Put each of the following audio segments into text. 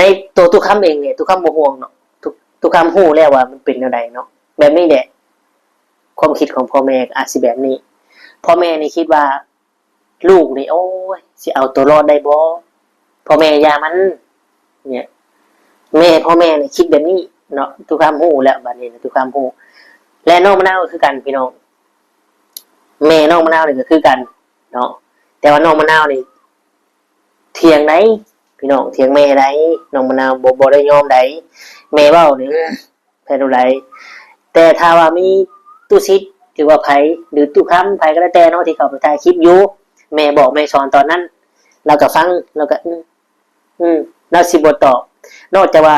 ในตัวตุกคำเองเนี่ยตุกคำบ่ห่วงเนาะตุกคำฮู้แล้วว่ามันเป็นแนวใดเนาะแบบนี้แหละความคิดของพ่อแม่อาจสิแบบนี้พ่อแม่นี่คิดว่าลูกนี่โอ้ยสิเอาตัวรอดได้บ่พ่อแม่อย่ามันเนี่ยพ่อแม่นี่คิดแบบนี้เนาะตุกคำฮู้แล้วบัดนี้ตุกคำฮู้และน้องมะนาวก็คือกันพี่น้องแม่น้องมะนาวนี่ก็คือกันเนาะแต่ว่าน้องมะนาวนี่เถียงได้พี่น้องเถียงแม่ได้น้องมะนาวบ่ได้ยอมได้แม่เว้านี่แพ้ดูไรแต่ถ้าว่ามีตู้ซิดหรือว่าไผหรือตู้ค้ำไผก็แล้วแต่เนาะที่เขาไปถ่ายคลิปอยู่แม่บอกแม่สอนตอนนั้นเราก็ฟังเราก็เราสิบ่ตอบนอกจากว่า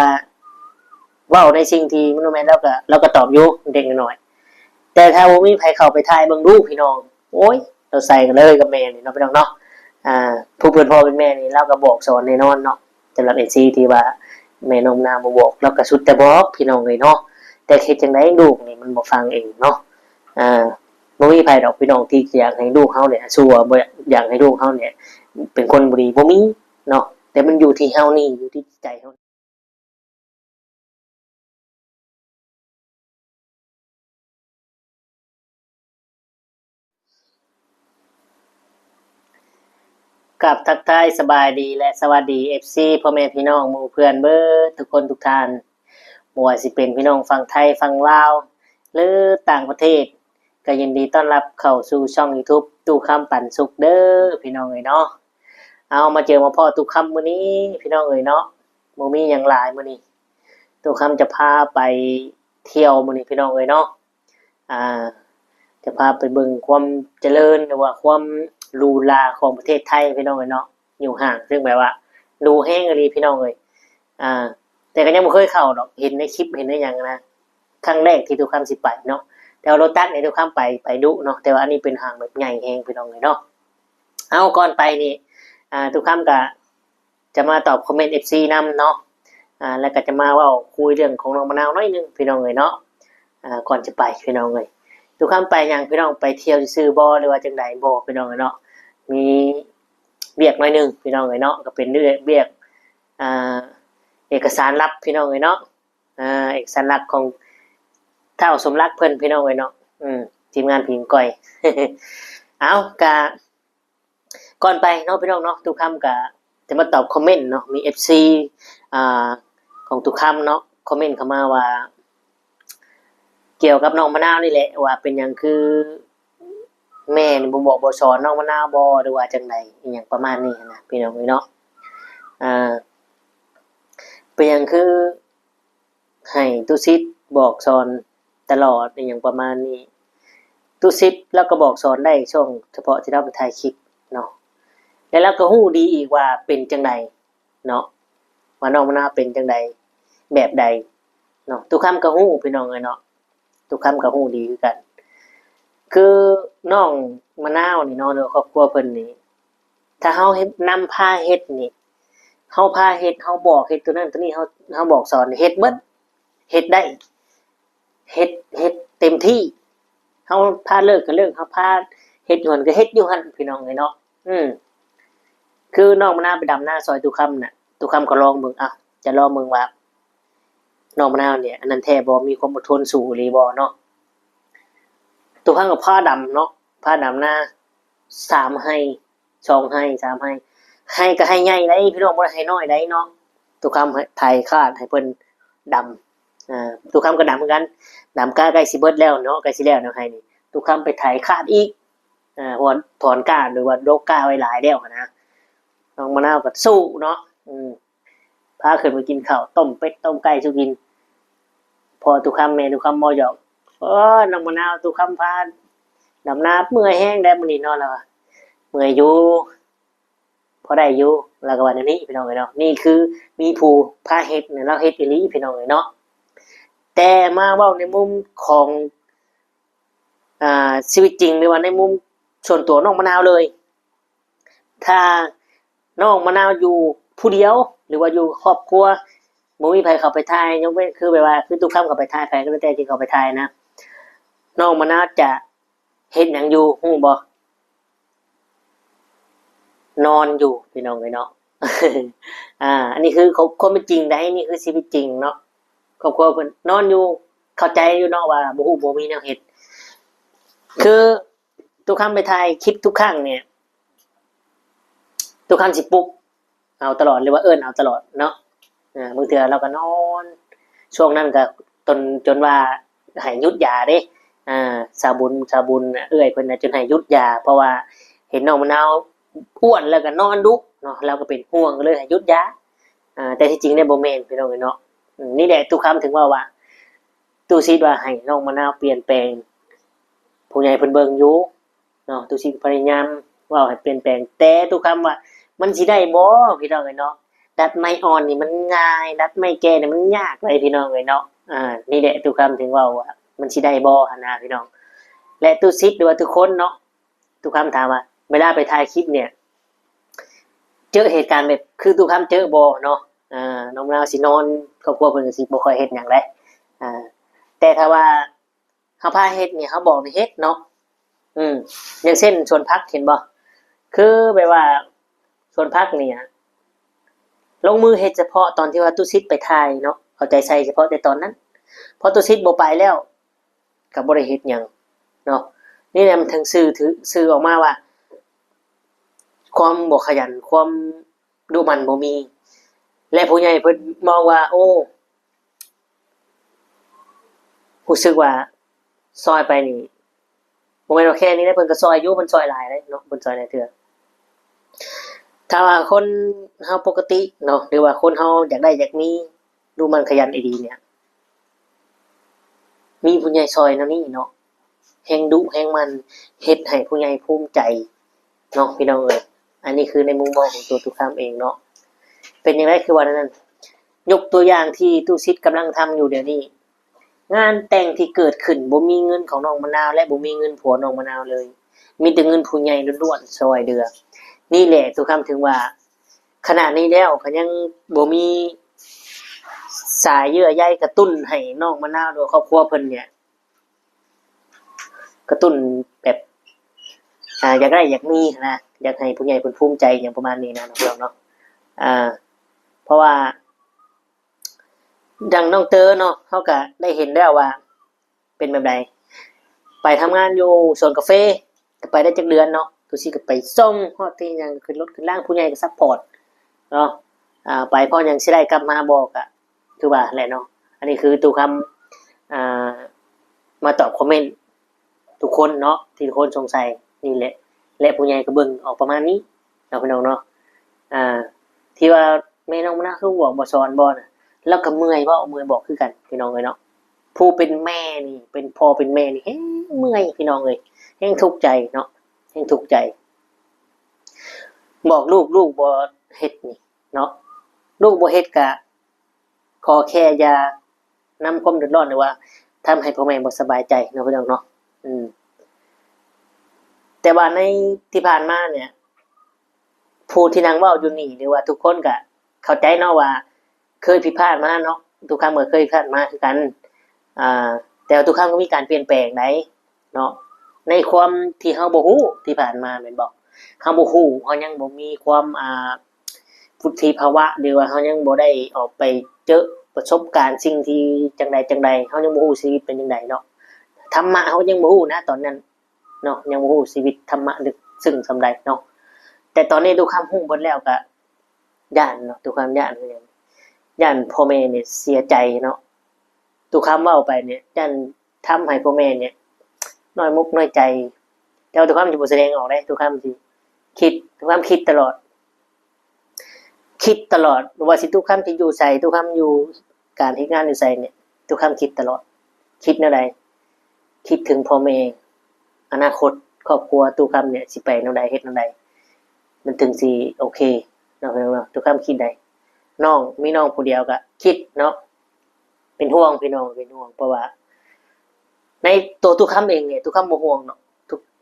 เว้าในสิ่งที่มันแม่นเราก็ตอบอยู่เด็กน้อยแต่ถ้าบ่มีไผเข้าไปถ่ายเบิ่งดูพี่น้องโอ้ยเราใส่กันเลยกับแม่นี่เนาะพี่น้องเนาะผู้เป็นพ่อเป็นแม่นี่เราก็บอกสอนแน่นอนเนาะสำหรับ NC ที่ว่าแม่นมนาบ่บอกเราก็สุดแต่บอกพี่น้องเลยเนาะแต่เฮ็ดจังได๋ลูกนี่มันบ่ฟังเองเนาะบ่มีไผดอกพี่น้องที่อยากให้ลูกเฮาเนี่ยชั่วบ่อยากให้ลูกเฮาเนี่ยเป็นคนบ่ดีบ่มีเนาะแต่มันอยู่ที่เฮานี่อยู่ที่ใจเฮากับทักทายสบายดีและสวัสดี FC พ่อแม่พี่น้องหมู่เพื่อนเบิดทุกคนทุกท่านบ่ว่าสิเป็นพี่น้องฝั่งไทยฝั่งลาวหรือต่างประเทศก็ยินดีต้อนรับเข้าสู่ช่อง YouTube ตู้คำปันสุขเด้อพี่น้องเอ้ยเนาะเอามาเจอมาพ่อตู้คำมื้อนี้พี่น้องเอ้ยเนาะบ่มีหยังหลายมื้อนี้ตู้คำจะพาไปเที่ยวมื้อนี้พี่น้องเอ้ยเนาะอ่าจะพาไปเบิ่งความเจริญหรือว่าความหรูหราของประเทศไทยพี่น้องเอ้ยเนาะอยู่ห่างซึ่งแบบว่าดูแห้งอีหลีพี่น้องเอ้ยอ่าแต่ก็ยังบ่เคยเข้าดอกเห็นในคลิปเห็นในหยังนะครั้งแรกที่ตู้คำสิไปเนาะแต่ว่ารถตักนี่ตู้คำไปดุเนาะแต่ว่าอันนี้เป็นห้างแบบใหญ่แฮงพี่น้องเอ้ยเนาะเอาก่อนไปนี่ตู้คำก็จะมาตอบคอมเมนต์ FC นำเนาะแล้วก็จะมาเว้าคุยเรื่องของน้องมะนาวน้อยนึงพี่น้องเอ้ยเนาะก่อนจะไปพี่น้องเอ้ยทุกครั้งไปยังพี่น้องไปเที่ยวซื่อบ่หรือว่าจังไดบ่พี่น้องเอ้ยเนาะมีเวียกหน่อยนึงพี่น้องเอ้ยเนาะก็เป็นเรื่องเวียกอ่าเอกสารลับพี่น้องเอ้ยเนาะเอกสารลับของเฒ่าสมรักเพิ่นพี่น้องเอ้ยเนาะทีมงานผิงก้อย เอากะก่อนไปเนาะพี่น้องเนาะทุกคำกะจะมาตอบคอมเมนต์เนาะมี FC อ่าของทุกคำเนาะคอมเมนต์เข้ามาว่าเกี่ยวกับน้องมะนาวนี่แหละว่าเป็นหยังคือแม่นี่บ่บอกบ่สอนน้องมะนาวบ่หรือว่าจังไดอีหยังประมาณนี้นะพี่น้องเอ้ยเนาะอ่าเป็นหยังคือให้ตุสิตบอกสอนตลอดอีหยังประมาณนี้ตุสิตแล้วก็บอกสอนได้ช่วงเฉพาะที่เราไปถ่ายคลิปเนาะแล้วเราก็ฮู้ดีอีกว่าเป็นจังไดเนาะว่าน้องมะนาวเป็นจังไดแบบใดเนาะทุกคำก็ฮู้พี่น้องเอ้ยเนาะทุกคำก็ฮู้ดีคือกันคือน้องมะนาวนี่เนาะหรือครอบครัวเพิ่นนี่ถ้าเฮาเฮ็ดนำพาเฮ็ดนี่เฮาพาเฮ็ดเฮาบอกเฮ็ดตัวนั้นตัวนี้เฮาบอกสอนเฮ็ดเบิดเฮ็ดได้เฮ็ดเต็มที่เฮาพาเลิกก็เลิกเฮาพาเฮ็ดอยู่หั่นก็เฮ็ดอยู่หั่นพี่น้องเอ้ยเนาะคือน้องมะนาวไปดำนาซอยตุคำน่ะตุคำก็ลองเบิ่งจะลองเบิ่งว่าน้องมะนาวเนี่ยอันนั้นแท้บ่มีความอดทนสูงอีหลีบ่เนาะตุคำก็พาดำเนาะพาดำนา3ไร่2ไร่3ไร่ไร่ก็ไร่ใหญ่ได้พี่น้องบ่ได้ไร่น้อยได้เนาะตุคำไถคาดให้เพิ่นดำตุคำก็ดำเหมือนกันดำกล้าใกล้สิเบิดแล้วเนาะใกล้สิแล้วเนาะไร่นี่ตุคำไปไถคาดอีกเพราะว่าถอนกล้าหรือว่าโรคกล้าไว้หลายแล้วนะน้องมะนาวก็สู้เนาะพาขึ้นไปกินข้าวต้มเป็ดต้มไก่สู้กินพอตุคำแม่ตุคำบ่หยอกน้องมะนาวตุคำพาดำนาเมื่อยแห้งได้มื้อนี้เนาะแล้วเมื่อยอยู่พอได้อยู่แล้วก็ว่าแนวนี้พี่น้องเอ้ยเนาะนี่คือมีผู้พาเฮ็ดเนี่ยเราเฮ็ดอีหลีพี่น้องเอ้ยเนาะแต่มาเว้าในมุมของชีวิตจริงหรือว่าในมุมส่วนตัวน้องมะนาวเลยถ้าน้องมะนาวอยู่ผู้เดียวหรือว่าอยู่ครอบครัวบ่มีไผเข้าไปถ่ายยกเว้นคือแบบว่าคือทุกคำเข้าไปถ่ายไผก็แล้วแต่ที่เข้าไปถ่ายนะน้องมะนาวจะเฮ็ดหยังอยู่ฮู้บ่นอนอยู่พี่น้องเอ้ยเนาะ อันนี้คือความเป็นจริงได้นี่คือชีวิตจริงเนาะครอบครัวเพิ่นนอนอยู่เข้าใจอยู่เนาะว่าบ่ฮู้บ่มีแนวเฮ็ดคือทุกครั้งไปถ่ายคลิปทุกครั้งเนี่ยทุกครั้งสิปลุกเอาตลอดหรือว่าเอิ้นเอาตลอดเนาะบางเทื่อเราก็นอนช่วงนั้นก็จนว่าให้หยุดยาเด้สาบุญเอื้อยเพิ่นน่ะจนให้หยุดยาเพราะว่าเห็นน้องมะนาวอ้วนแล้วก็นอนดุเนาะเราก็เป็นห่วงก็เลยให้หยุดยาแต่ที่จริงเนี่ยบ่แม่นพี่น้องเอ้ยเนาะนี่แหละทุกคำถึงว่าตู้ซิดว่าให้น้องมะนาวเปลี่ยนแปลงผู้ใหญ่เพิ่นเบิ่งอยู่เนาะตู้ซิดพยายามเว้าให้เปลี่ยนแปลงแต่ทุกคำว่ามันสิได้บ่พี่น้องเอ้ยเนาะดัดไม้อ่อนนี่มันง่ายดัดไม้แก่นี่มันยากเลยพี่น้องเอ้ยเนาะนี่แหละทุกคำถึงว่ามันสิได้บ่หั่นนะพี่น้องและตู้ซิดหรือว่าทุกคนเนาะทุกคำถามว่าเวลาไปถ่ายคลิปเนี่ยเจอเหตุการณ์แบบคือทุกคำเจอบ่เนาะน้องมะนาวสินอนครอบครัวเพิ่นก็สิบ่ค่อยเฮ็ดหยังได้แต่ถ้าว่าเขาพาเฮ็ดเนี่ยเขาบอกในเฮ็ดเนาะอย่างเช่นสวนพักเห็นบ่คือแบบว่าสวนพักเนี่ยลงมือเฮ็ดเฉพาะตอนที่ว่าตุซิดไปถ่ายเนาะเอาใจใส่เฉพาะแต่ตอนนั้นพอตุซิดบ่ไปแล้วก็บ่ได้เฮ็ดหยังเนาะนี่แหละมันถึงสื่อออกมาว่าความบ่ขยันความดูมันบ่มีและผู้ใหญ่เพิ่นมองว่าโอ้รู้สึกว่าซอยไปนี่บ่แม่นว่าแค่นี้นะเพิ่นก็ซอยอยู่เพิ่นซอยหลายเลยเนาะเพิ่นซอยหลายเทื่อถ้าว่าคนเฮาปกติเนาะหรือว่าคนเฮาอยากได้อยากมีดูมันขยันอีหลีเนี่ยมีผู้ใหญ่ซอยแนวนี้เนาะแฮงดุแฮงมันเฮ็ดให้ผู้ใหญ่ภูมิใจเนาะพี่น้องเอ้ยอันนี้คือในมุมมองของตัวตุกคำเองเนาะเป็นจังได๋คือว่านั้นยกตัวอย่างที่ตู้ซิดกำลังทำอยู่เดี๋ยวนี้งานแต่งที่เกิดขึ้นบ่มีเงินของน้องมะนาวและบ่มีเงินผัวน้องมะนาวเลยมีแต่เงินผู้ใหญ่ล้วนๆซอยเดือนี่แหละตุกคำถึงว่าขณะนี้แล้วก็ยังบ่มีสายเยื่อใยกระตุ้นให้น้องมะนาวหรือครอบครัวเพิ่นเนี่ยกระตุ้นแบบอยากได้อยากมีนะอยากให้ผู้ใหญ่เพิ่นภูมิใจอย่างประมาณนี้นะน้องเนาะอ่าเพราะว่าดังน้องเตอเนาะเขาก็ได้เห็นแล้วว่าเป็นแบบใดไปทำงานอยู่สวนกาแฟก็ไปได้จักเดือนเนาะตุสิก็ไปส่งฮอดที่ยังขึ้นรถขึ้นล่างผู้ใหญ่ก็ซัพพอร์ตเนาะไปพอยังสิได้กลับมาบอกอะคือว่าแหละเนาะอันนี้คือตู้คำมาตอบคอมเมนต์ทุกคนเนาะที่ทุกคนสงสัยนี่แหละและผู้ใหญ่ก็เบิ่งออกประมาณนี้เนาะพี่น้องเนาะที่ว่าแม่น้องมะนาวคือบอกบ่สอนบ่น่ะแล้วก็เมื่อยบอกคือกันพี่น้องเอ้ยเนาะผู้เป็นแม่นี่เป็นพ่อเป็นแม่นี่เมื่อยพี่น้องเอ้ยแฮงทุกข์ใจเนาะแฮงทุกข์ใจบอกลูกบ่เฮ็ดนี่เนาะลูกบ่เฮ็ดก็ขอแค่อย่านำความเดือดร้อนหรือว่าทำให้พ่อแม่บ่สบายใจเนาะพี่น้องเนาะแต่ว่าในที่ผ่านมาเนี่ยผู้ที่นั่งเว้าอยู่นี่หรือว่าทุกคนก็เข้าใจเนาะว่าเคยผิดพลาดมาเนาะทุกครั้งเคยผิดพลาดมาคือกันแต่ทุกครั้งก็มีการเปลี่ยนแปลงได้เนาะในความที่เฮาบ่ฮู้ที่ผ่านมาแม่นบ่เฮาบ่ฮู้เฮายังบ่มีความวุฒิภาวะหรือว่าเฮายังบ่ได้ออกไปเจอประสบการณ์สิ่งที่จังใดเฮายังบ่ฮู้ชีวิตเป็นจังไดเนาะธรรมะเฮายังบ่ฮู้นะตอนนั้นเนาะยังบ่ฮู้ชีวิตธรรมะลึกซึ้งส่าใดเนาะแต่ตอนนี้ทุกคำฮู้หมดแล้วก็ย้านเนาะทุกคำย้านคือหยังย้านพ่อแม่เนี่ยเสียใจเนาะทุกคำเว้าไปเนี่ยย้านทำให้พ่อแม่เนี่ยน้อยมุกน้อยใจแต่ว่าทุกคำจะบ่แสดงออกได้ทุกคำสิคิดทุกคำคิดตลอดว่าสิทุกคำที่อยู่ใส่ทุกคำอยู่การเฮ็ดงานอยู่ใส่เนี่ยทุกคำคิดตลอดคิดแนวใดคิดถึงพ่อแม่อนาคตครอบครัวทุกคำเนี่ยสิไปแนวใดเฮ็ดแนวใดมันถึงสิโอเคเนาะทุกคำคิดได้น้องมีน้องผู้เดียวก็คิดเนาะเป็นห่วงพี่น้องเป็นห่วงเพราะว่าในตัวทุกคำเองเนี่ยทุกคำบ่ห่วงเนาะ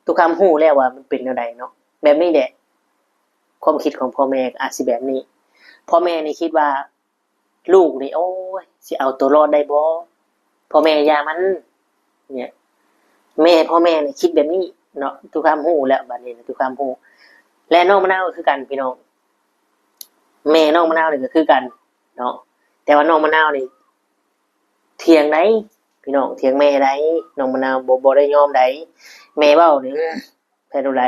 ทุกคำฮู้แล้วว่ามันเป็นแนวใดเนาะแบบนี้แหละความคิดของพ่อแม่อาจสิแบบนี้พ่อแม่นี่คิดว่าลูกนี่โอ้ยสิเอาตัวรอดได้บ่พ่อแม่อย่ามันเนี่ยพ่อแม่นี่คิดแบบนี้เนาะทุกคำฮู้แล้วบัดนี้ทุกคำฮู้และน้องมะนาวก็คือกันพี่น้อง แม่น้องมะนาวนี่ก็คือกันเนาะแต่ว่าน้องมะนาวนี่เถียงไหนพี่น้องเถียงแม่ไหนน้องมะนาวบ่ได้ยอมไหนแม่เว้านี่แพ้ดูไร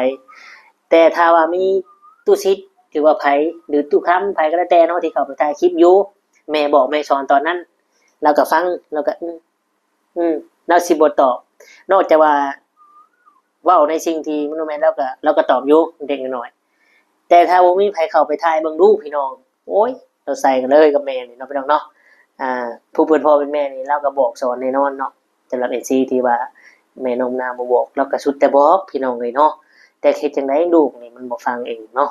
แต่ถ้าว่ามีตู้ซิดหรือว่าไผหรือตู้ค้ำไผก็แล้วแต่เนาะที่เขาไปถ่ายคลิปอยู่แม่บอกแม่สอนตอนนั้นเราก็ฟังเราก็เราสิบ่ตอบนอกจากว่าเว้าในสิ่งที่มันบ่แม่นเราก็ตอบอยู่เด็กน้อยแต่ถ้าบ่มีไผเข้าไปถ่ายเบิ่งดูพี่น้องโอ้ยเราใส่กันเลยกับแม่นี่เนาะพี่น้องเนาะผู้เป็นพ่อเป็นแม่นี่เราก็บอกสอนแน่นอนเนาะสำหรับ FC ที่ว่าแม่นมนาบ่บอกเราก็สุดแต่บอกพี่น้องเลยเนาะแต่เฮ็ดจังได๋ลูกนี่มันบ่ฟังเองเนาะ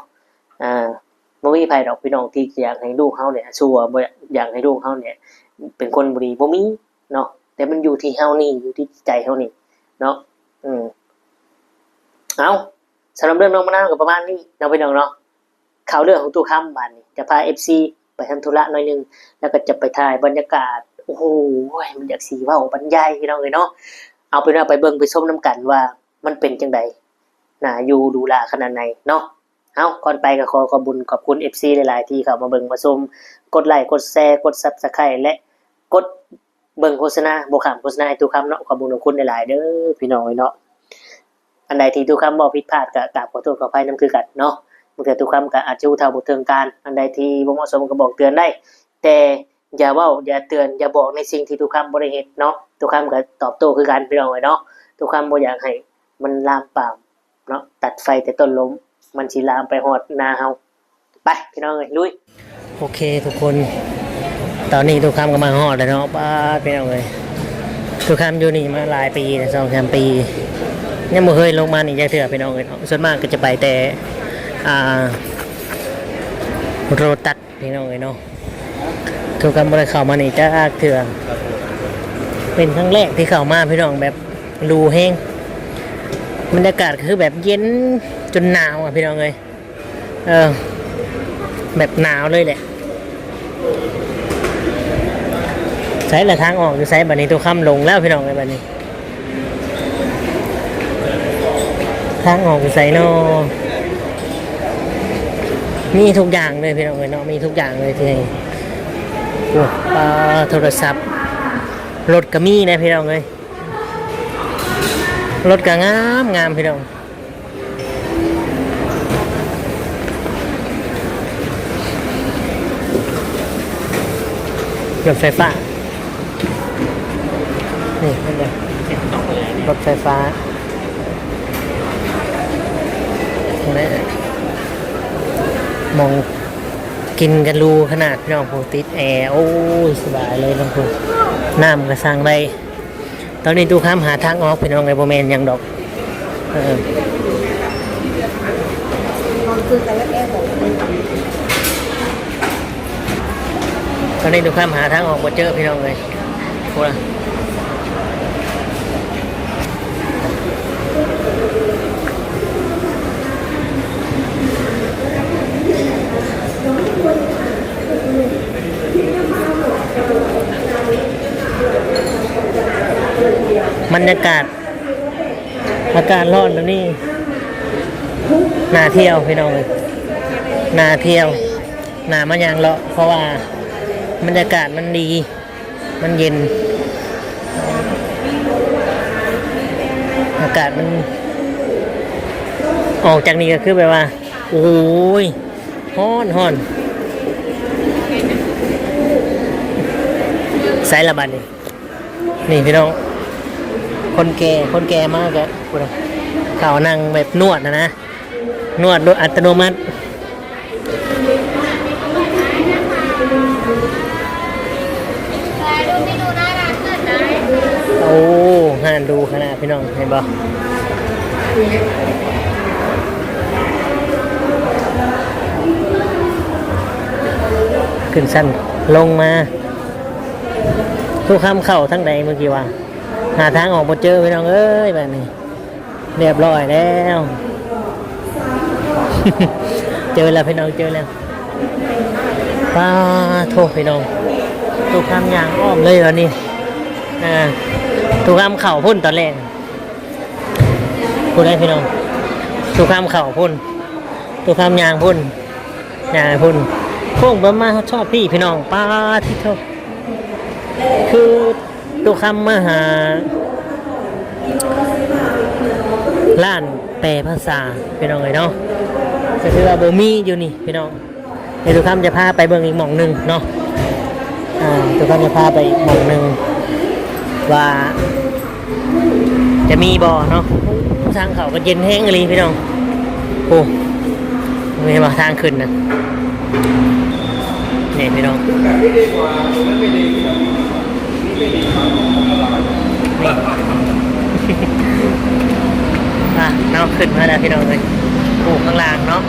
บ่มีไผดอกพี่น้องที่อยากให้ลูกเฮาเนี่ยชั่วบ่อยากให้ลูกเฮาเนี่ยเป็นคนบ่ดีบ่มีเนาะแต่มันอยู่ที่เฮานี่อยู่ที่ใจเฮานี่เนาะเอาสำหรับเรื่องน้องมะนาวก็ประมาณนี้เนาะพี่น้องเนาะข่าวเรื่องของตู้ค้ำบัดนี้จะพา FC ไปทำธุระหน่อยนึงแล้วก็จะไปถ่ายบรรยากาศโอ้โหมันอยากสิเว้าบรรยายพี่น้องเอ้ยเนาะเอาเป็นว่าไปเบิ่งไปชมนํกันว่ามันเป็นจังไดน่าอยู่ดูลาขนาดไหนเนาะเอาก่อนไปก็ขอบุญขอบคุณ FC หลายๆที่เข้ามาเบิ่งมาชมกดไลค์กดแชร์กด Subscribe และกดเบิ่งโฆษณาบ่ข้ามโฆษณาให้ทุกคำเนาะขอบคุณขอบคุณหลายๆเด้อพี่น้องเนาะอันใดที่ทุกคำบ่ผิดพลาดก็กราบขอโทษขออภัยนำคือกันเนาะบางทีทุกคำก็อาจจะรู้เท่าบ่ถึงการอันใดที่บ่เหมาะสมก็บอกเตือนได้แต่อย่าเว้าอย่าเตือนอย่าบอกในสิ่งที่ทุกคำบ่ได้เฮ็ดเนาะทุกคำก็ตอบโต้คือกันพี่น้องเนาะทุกคำบ่อยากให้มันลามปามเนาะตัดไฟแต่ต้นลมมันสิลามไปฮอดนาเฮาไปพี่น้องเอ้ยลุยโอเคทุกคนตอนนี้ทุกคำก็มาฮอดแล้วเนาะป้าพี่น้องเอ้ยทุกคำอยู่นี่มาหลายปีแล้ว2-3 ปียังบ่เคยลงมานี่จักเทื่อพี่น้องเอ้ยเนาะส่วนมากก็จะไปแต่โรตัสพี่น้องเอ้ยเนาะทุกคำบ่ได้เข้ามานี่จักเทื่อเป็นครั้งแรกที่เข้ามาพี่น้องแบบรูแห้งบรรยากาศคือแบบเย็นจนหนาวอ่ะพี่น้องเอ้ยแบบหนาวเลยแหละใช้ละทางออกอยู่ใช้บัดนี้ทุกคำลงแล้วพี่น้องเอ้ยบัดนี้ทางออกอยู่ใส่เนาะมีทุกอย่างเลยพี่น้องเอ้ยเนาะมีทุกอย่างเลยที่นี่โทรศัพท์รถก็มีนะพี่น้องเอ้ยรถก็งามพี่น้องรถไฟฟ้านี่เห็นไหมรถไฟฟ้านี่มองกินกันรูขนาดพี่น้องผมติดแอร์โอ้ยสบายเลยน้องคุณน้ำกระซังได้ตอนนี้ดูข้ามหาทางออกพี่น้องไอ้โบแมนยังดอกตอนนี้ดูข้ามหาทางออกมาเจอพี่น้องเลยโอ้ละบรรยากาศอากาศร้อนแล้วนี่น่าเที่ยวพี่น้องเลยน่าเที่ยวน่ามาอย่างเลาะเพราะว่าบรรยากาศมันดีมันเย็นอากาศมันออกจากนี้ก็คือแบบว่าโอ้ยฮ้อนใส่ระบาดนี่พี่น้องคนแก่มากแกเขานั่งแบบนวดนะนวดโดยอัตโนมัติโอ้ห่านดูขนาดพี่น้องเห็นบ่ขึ้นสั้นลงมาทุกคำเข้าทั้งใดเมื่อกี้ว่าหาทางออกมาเจอพี่น้องเอ้ยแบบนี้เรียบร้อยแล้ว เจอแล้วพี่น้องเจอแล้วป้าโทษพี่น้องทุกคำยางอ้อมเลยวันนี้ทุกคำเข่าพุ่นตอนแรกพูดได้พี่น้องทุกคำเข่าพุ่นทุกคำยางพุ่นยางพุ่น โค้งประมาชอบพี่น้องป้าที่เท่าคือตัวคำมาหาล้านแปลภาษาพี่น้องเลยเนาะก็คือว่าโบมีอยู่นี่พี่น้องเดี๋ยวตัวคำจะพาไปเบิ่งอีกหม่องหนึ่งเนาะตัวคำจะพาไปอีกหม่องหนึ่งว่าจะมีบ่อเนาะทางเขาก็เย็นแห้งเลยพี่น้องโอ้ไม่มาทางขึ้นนะนี่พี่น้องเนาะขึ้นมาแล้วพี่น้องเลยโอ้ข้างล่างเนาะ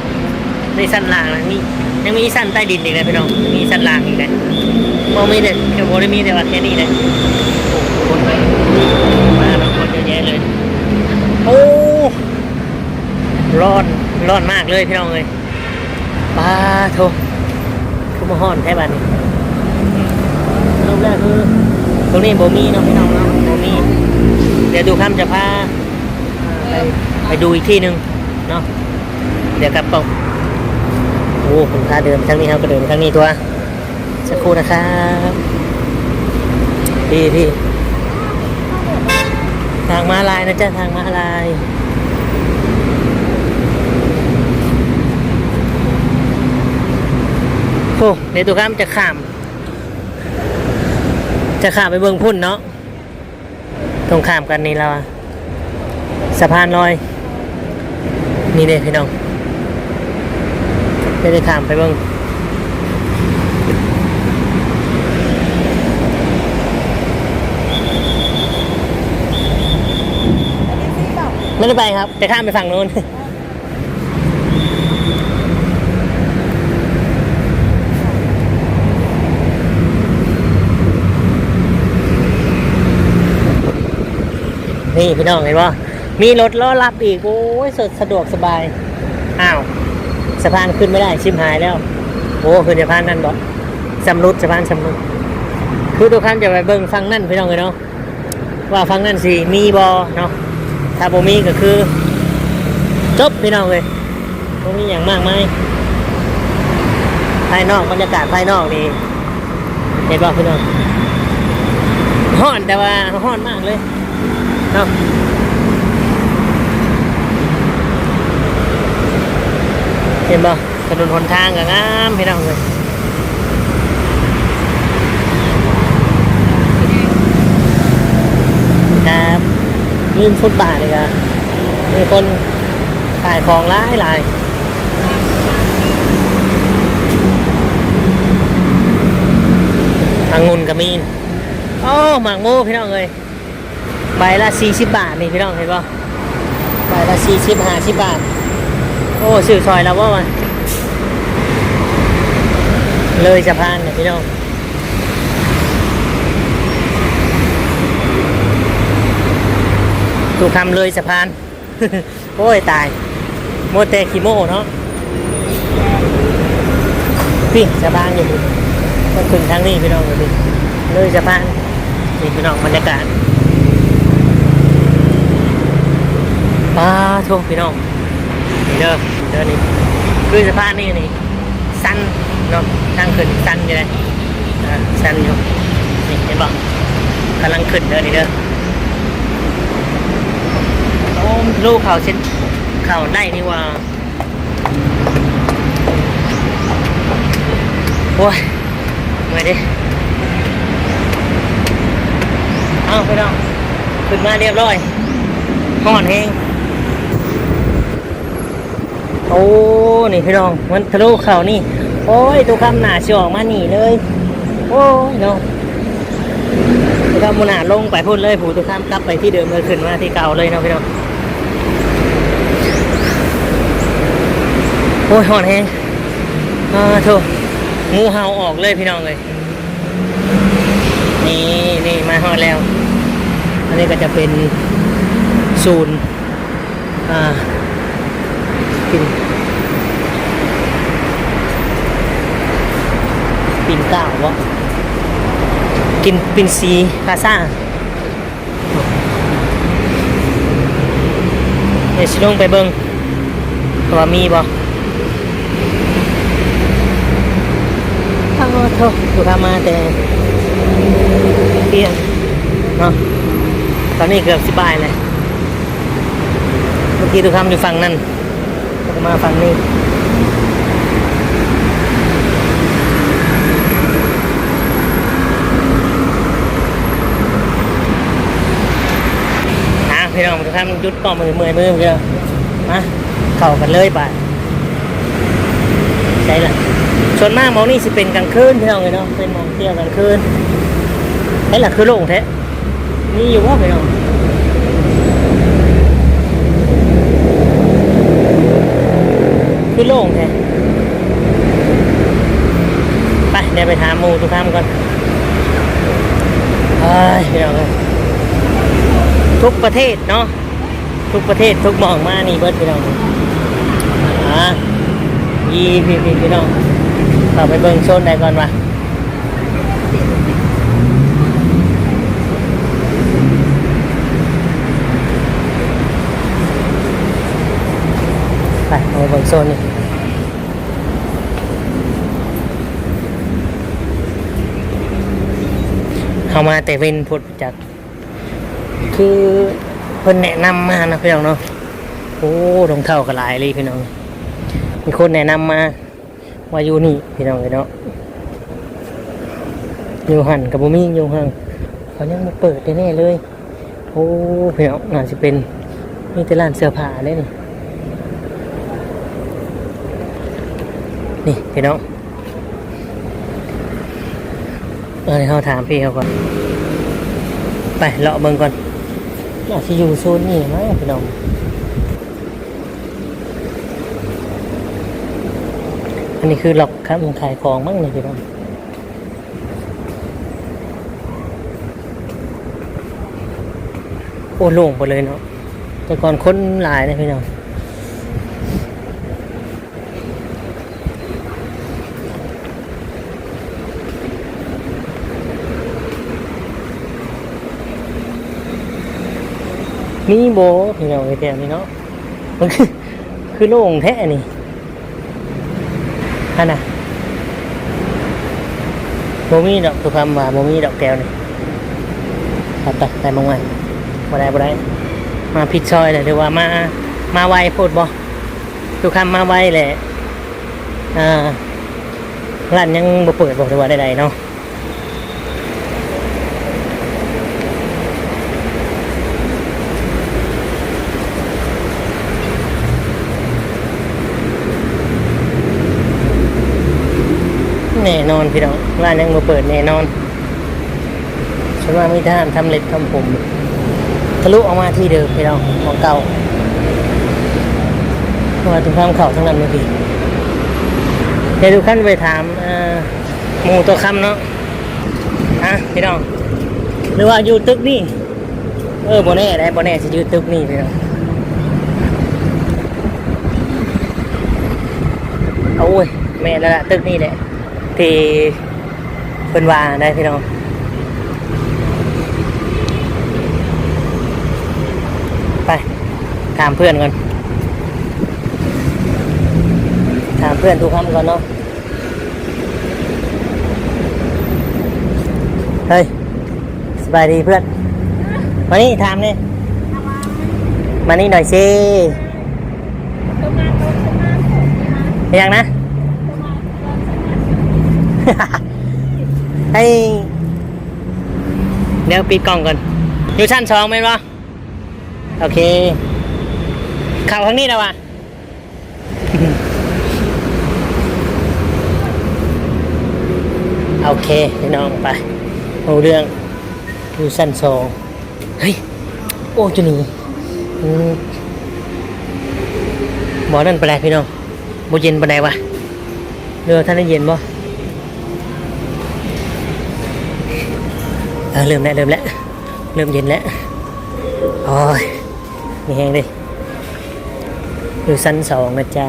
นี่สั้นล่างนะนี่ยังมีสั้นใต้ดินอีกเลยพี่น้องมีสั้นล่างอีกเลยมองไม่เด็ดเดี๋ยวโบได้มีแต่ว่าแค่นี้เลยคนไปมาแล้วคนเยอะแยะเลยโอ้ร้อนมากเลยพี่น้องเลยป้าโถคือมาห่อนแค่บ้านนี้รูปแรกคือตรงนี้โบมีเนาะพี่น้องเนาะโบมีเดี๋ยวดูคำจะพาไปดูอีกที่หนึ่งเนาะเดี๋ยวกลับตรงโอ้ผมพาเดินทางนี้ครับก็เดินทางนี้ตัวสักครู่นะครับพี่ทางม้าลายนะจ๊ะทางม้าลายโอ้เดี๋ยวตัวข้ามจะข้ามไปเบื้องพุ่นเนาะตรงข้ามกันนี่เราสะพานลอยนี่เด้พี่น้องไม่ได้ข้ามไปเบื้องไม่ได้ไปครับจะข้ามไปฝั่งโน้นนี่พี่น้องเห็นว่ามีรถล้อรับอีกโอ้ยสะดวกสบายอ้าวสะพานขึ้นไม่ได้ชิมหายแล้วโอ้คือสะพานนั่นบอกสำรุดสะพานสำรุดคือทุกท่านจะไปเบิ่งฟังนั่นพี่น้องเลยเนาะว่าฟังนั่นสิมีบอเนาะถ้าบ่มีก็คือจบพี่น้องเลยบ่มีอย่างมากมายภายนอกบรรยากาศภายนอกนี่เห็นป่ะพี่น้องฮ้อนแต่ว่าฮ้อนมากเลยเนาะเห็นป่ะถนนหนทางก็งามพี่น้องเลยครับยืนฟุตบาทเลยครับมีคนขายของหลายองุ่นกับมีนโอ้หมากโม่พี่น้องเลยใบละ40 บาทนี่พี่น้องเห็นป่ะใบละ50-50 บาทโอ้สื่อซอยแล้วว่ามันเลยสะพานเนี่ยพี่น้องถูกทำเลยสะพาน โอ้ยตายโมเตคิโมเนาะพี่สะพานอยู่มันถึงทางนี้พี่น้องเลยสะพานนี่พี่น้องบรรยากาศป้าโชคพี่น้องนี่เด้อนี่คือสะพานนี่สั้นเนาะทางขึ้นสั้นอยู่เลยสั้นอยู่นี่เห็นป่ะกำลังขึ้นนี่เด้อโอ้ลูกเขาเช่นเขาได้นี่ว่าโอ้ยเมื่อยดิเอาพี่น้องขึ้นมาเรียบร้อยห่อนเองโอ้นี่พี่น้องมันทะลุเขานี่โอ้ยตัวคำหนาเฉียออกมาหนีเลยโอ้ยเนาะตัวคำมูหนาลงไปพูดเลยผู้ตัวคำกลับไปที่เดิมเลยขึ้นมาที่เก่าเลยเนาะพี่น้องโอ้ยห่อนแห้งโธ่งูเห่าออกเลยพี่น้องเลยนี่มาห่อนแล้วอันนี้ก็จะเป็นศูนย์ปิ่นเก้าวะกินปิ่นซีคาซ่าเดี๋ยวชิลงไปเบิ้งว่ามีบ่ ษดูทำมาแต่เที่ยงเนาะตอนนี้เกือบสิบบ่ายเลยเมื่อกี้ดูทำอยู่ฝั่งนั้นก็มาฝั่งนี้พี่น้องทุกท่านยุดต่อมือเดียวมาเข้ากันเลยป่ะใช่ละส่วนมากมองนี่สิเป็นกลางคืนพี่น้องเลยเนาะเป็นมองเที่ยวกลางคืนนี่แหละคือโล่งแท้นี่อยู่ว่าพี่น้องคือโล่งแท้ไปเดี๋ยวไปถามหมู่ทุกท่านก่อนพี่น้องเลยทุกประเทศเนาะทุกประเทศทุกมองมานี่เบิร์ดพี่น้องพี่น้องเข้าไปเบิ่งโซนไหนก่อนวะไปเบิ่งโซนนี่เข้ามาแต่เป็นผุดจากคือเพิ่นแนะนำมานะพี่น้องเนาะโอ้รองเท้าก็หลายเลยพี่น้องมีคนแนะนำมาว่าอยู่นี่พี่น้องเลยเนาะอยู่หันกับบุมี่อยู่หันเขายังมาเปิดแน่เลยโอ้พี่น้องน่าจะเป็นนี่แต่ร้านเสื้อผ้าเลยนี่พี่น้องเขาถามพี่เขาก่อนไปเลาะเบิ่งก่อนอาจจะอยู่โซนนี้ไหมพี่น้องอันนี้คือหลอกครับมันขายของมั้งเนี่ยพี่น้องโอ้โล่งไปเลยเนาะแต่ก่อนคนหลายนะพี่น้องนี่โบพี่น้องไอ้แถวนี้เนาะมันคือโล่งแท้นี่ฮะนะโมมี่ดอกตุกคำว่าโมมี่ดอกแก้วนี่ตัดแต่มองไงบ่ได้มาพิดซอยเลยหรือว่ามาไวโพดบ่ตุกคำมาไวแหละร้านยังบ่เปิดบอกหรือว่าใดๆเนาะแน่นอนพี่น้องร้านยังมาเปิดแน่นอนฉันว่าไม่ท่านทำเล็บทำผมทะลุออกมาที่เดิมพี่น้องของเก่าว่าถึงทำเข่าทั้งนั้นเลยพี่เดี๋ยวดูขั้นไปถามหมู่ตัวคำเนาะพี่น้องหรือว่าอยู่ตึกนี่โบแน่ได้โบแน่จะอยู่ตึกนี่พี่น้องโอ้ยแม่แล้วละตึกนี่แหละที่เป็นวาได้พี่น้องไปถามเพื่อนก่อนถามเพื่อนทุกคำก่อนเนาะเฮ้ยสบายดีเพื่อนมานี่ถามนี่มานี่หน่อยสิยังนะให้เดี๋ยวปิดกล่องก่อนอยู่ชั้น2ไหมวะโอเคเข้าข้างนี้แล้ววะโอเคพี่น้องไปเอาเรื่องอยู่ชั้น2เฮ้ยโอ้จุนี่หมอนั่นไปไหนพี่น้องโมเย็นไปไหนวะเรือท่านได้เย็นบ่เริ่มแล้วเริ่มเย็นแล้วโอ้ยมีแห้งดิอยู่ชั้น2นะจ๊ะ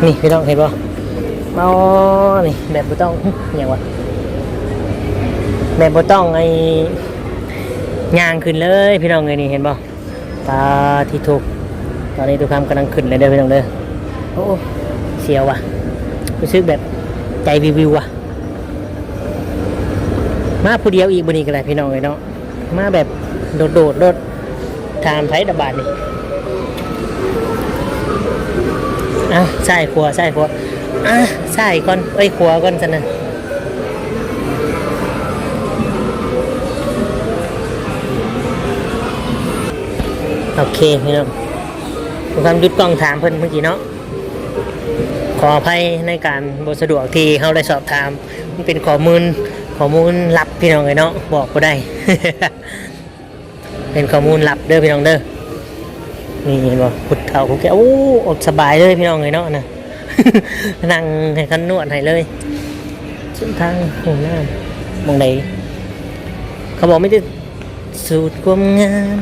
นี่พี่น้องเห็นป่ะนี่แบบบ่ต้องอย่างวะแบบบ่ต้องไอ้ย่างขึ้นเลยพี่น้องเลยนี่เห็นป่ะ ปลาที่ถูกตอนนี้ทุกคำกำลังขึ้นเลยเด้อพี่น้องเด้อโอ้เสียวว่ะรู้สึกแบบใจวิวว่ะมาผู้เดียวอีกบนนี้ก็ได้พี่น้องเลยเนาะมาแบบโดดรถทางไทยดบานนี่ใช่ครัวใช่ก่อนครัวก่อนซะนะโอเคพี่น้องทุกคำหยุดกล้องถามเพิ่นเมื่อกี้เนาะขออภัยในการบ่สะดวกที่เขาได้สอบถามมันเป็นข้อมูลลับพี่น้องเลยเนาะบอกบ่ได้ เป็นข้อมูลลับเด้อพี่น้องเด้อนี่เห็นบ่พุดเข่าพุดแกโอ้อดสบายเลยพี่น้องเลยเนาะนะ นั่งให้คันนวดให้เลยเส้นทางห้องน้ำมองไหนเขาบอกไม่ได้สูตรความงาม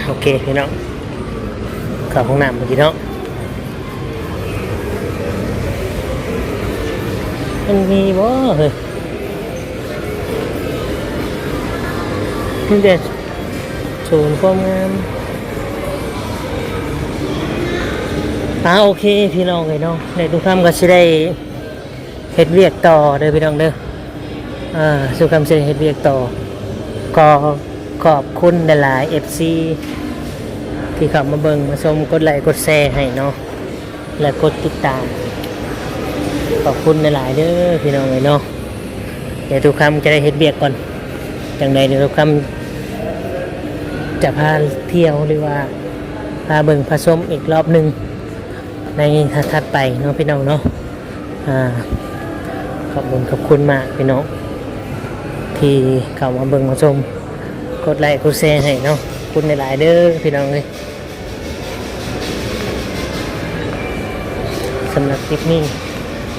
โอเคพี่น้องเข้าห้องน้ำเมื่อกี้เนาะมันมีบ่เฮ้ยมันเด็ดสูตรความงามโอเคพี่น้องเลยเนาะในทุกคำก็จะได้เฮ็ดเวียกต่อเด้อพี่น้องเด้อสุคำจะเฮ็ดเวียกต่อก็ขอบคุณหลายๆ FC ที่เข้ามาเบิ่งมาชมกดไลค์กดแชร์ให้เนาะและกดติดตามขอบคุณหลายๆเด้อพี่น้องเลยเนาะเดี๋ยวทุกคำจะได้เฮ็ดเวียกก่อนจังใดเดี๋ยวทุกคำจะพาเที่ยวหรือว่าพาเบิ่งผสมอีกรอบหนึ่งในถัดไปเนาะพี่น้องเนาะขอบคุณมากพี่น้องที่เข้ามาเบิ่งมาชมกดไลค์กดแชร์ให้เนาะคุณหลายๆเด้อพี่น้องเลยสำหรับคลิปนี้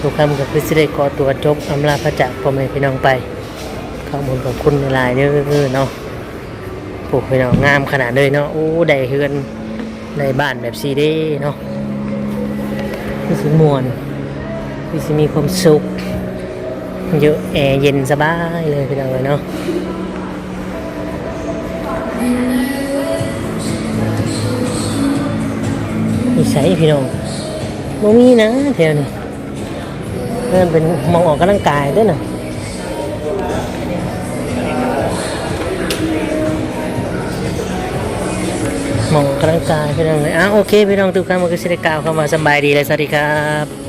ทุกคำกับพิเศษขอตัวจบอำลาพระจากพ่อแม่พี่น้องไปขอบคุณหลายๆเด้อเนาะปลูกพี่น้องงามขนาดเลยเนาะโอ้ได้เฮือนในบ้านแบบซีเด้เนาะพี่สิมวนพี่สิมีความสุขเยอะแอร์เย็นสบายเลยพี่น้องเลยเนาะนิสัยพี่น้องบ่มีนะแถวนี้เพื่อนเป็นมองออกกำลังกายด้วยนะมองกำลังกายพี่น้องเลยโอเคพี่น้องทุกท่านมันก็สิได้กล่าวเข้ามาสบายดีเลยสวัสดีครับ